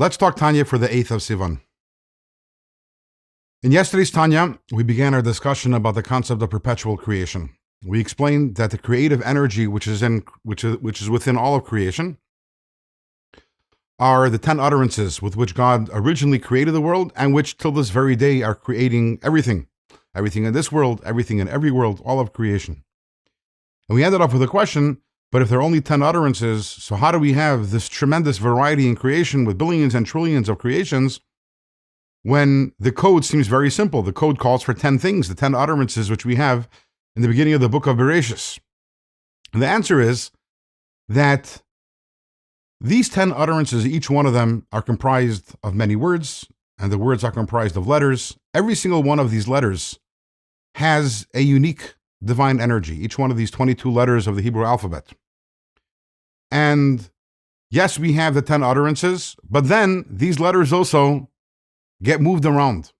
Let's talk Tanya for the 8th of Sivan. In yesterday's Tanya, we began our discussion about the concept of perpetual creation. We explained that the creative energy which is within all of creation are the 10 utterances with which God originally created the world and which till this very day are creating everything. Everything in this world, everything in every world, all of creation. And we ended up with a question, but if there are only 10 utterances, so how do we have this tremendous variety in creation with billions and trillions of creations when the code seems very simple? The code calls for 10 things, the 10 utterances which we have in the beginning of the book of Bereshis. And the answer is that these 10 utterances, each one of them are comprised of many words, and the words are comprised of letters. Every single one of these letters has a unique divine energy, each one of these 22 letters of the Hebrew alphabet. And yes, we have the 10 utterances, but then these letters also get moved around.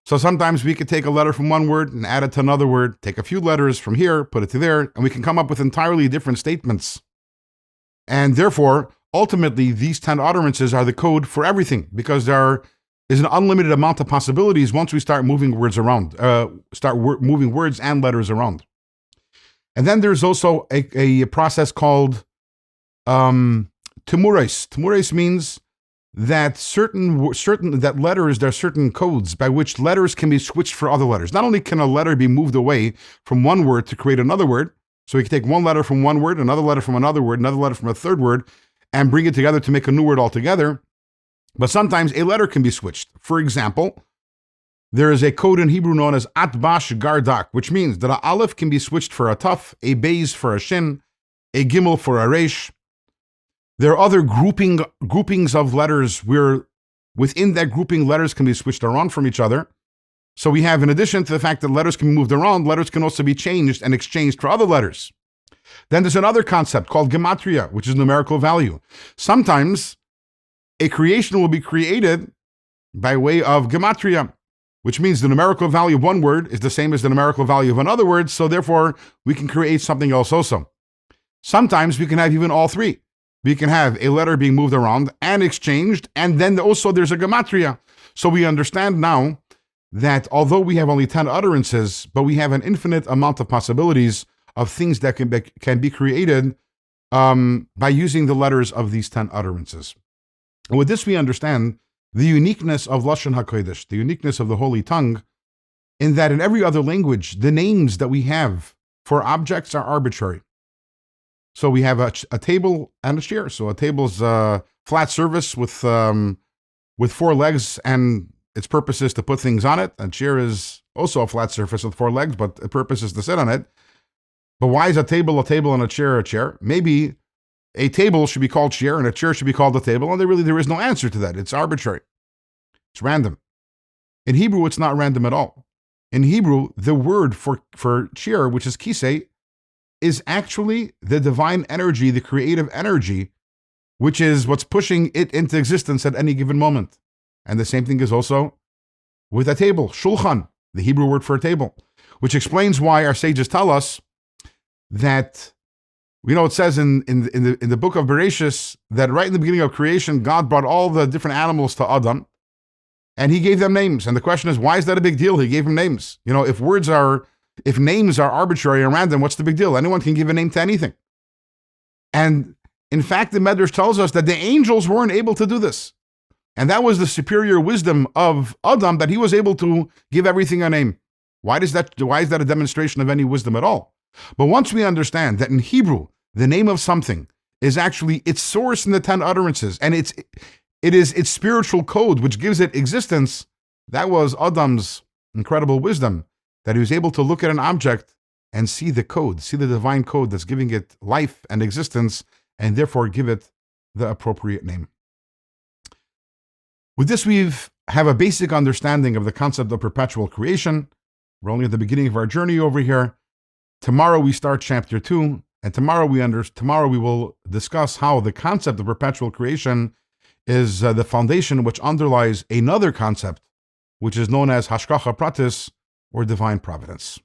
So sometimes we could take a letter from one word and add it to another word, take a few letters from here, put it to there, and we can come up with entirely different statements. And therefore, ultimately, these 10 utterances are the code for everything, because there is an unlimited amount of possibilities once we start moving words around, moving words and letters around. And then there's also a process called Timurais. Timurais means that there are certain codes by which letters can be switched for other letters. Not only can a letter be moved away from one word to create another word, so we can take one letter from one word, another letter from another word, another letter from a third word, and bring it together to make a new word altogether. But sometimes a letter can be switched. For example, there is a code in Hebrew known as Atbash Gardak, which means that a aleph can be switched for a taf, a beis for a shin, a gimel for a resh. There are other groupings of letters where within that grouping letters can be switched around from each other. So we have, in addition to the fact that letters can be moved around, letters can also be changed and exchanged for other letters. Then there's another concept called gematria, which is numerical value. Sometimes a creation will be created by way of gematria, which means the numerical value of one word is the same as the numerical value of another word, so therefore we can create something else also. Sometimes we can have even all three. We can have a letter being moved around and exchanged, and then also there's a gematria. So we understand now that although we have only 10 utterances, but we have an infinite amount of possibilities of things that can be created by using the letters of these 10 utterances. And with this we understand the uniqueness of Lashon HaKodesh, the uniqueness of the Holy Tongue, in that in every other language, the names that we have for objects are arbitrary. So we have a table and a chair. So a table is a flat surface with 4 legs, and its purpose is to put things on it. A chair is also a flat surface with 4 legs, but the purpose is to sit on it. But why is a table and a chair a chair? Maybe a table should be called chair and a chair should be called a table, and there is no answer to that. It's arbitrary. It's random. In Hebrew, it's not random at all. In Hebrew, the word for chair, which is kisei, is actually the divine energy, the creative energy, which is what's pushing it into existence at any given moment. And the same thing is also with a table, shulchan, the Hebrew word for a table, which explains why our sages tell us that, it says in the book of Bereshis that right in the beginning of creation, God brought all the different animals to Adam, and he gave them names. And the question is, why is that a big deal? He gave them names. If names are arbitrary and random, what's the big deal? Anyone can give a name to anything. And in fact, the Medrash tells us that the angels weren't able to do this. And that was the superior wisdom of Adam, that he was able to give everything a name. Why is that a demonstration of any wisdom at all? But once we understand that in Hebrew, the name of something is actually its source in the 10 utterances, and it is its spiritual code which gives it existence, that was Adam's incredible wisdom, that he was able to look at an object and see the code, see the divine code that's giving it life and existence, and therefore give it the appropriate name. With this, we have a basic understanding of the concept of perpetual creation. We're only at the beginning of our journey over here. Tomorrow we start chapter 2, and tomorrow we will discuss how the concept of perpetual creation is the foundation which underlies another concept, which is known as hashgacha pratis, or divine providence.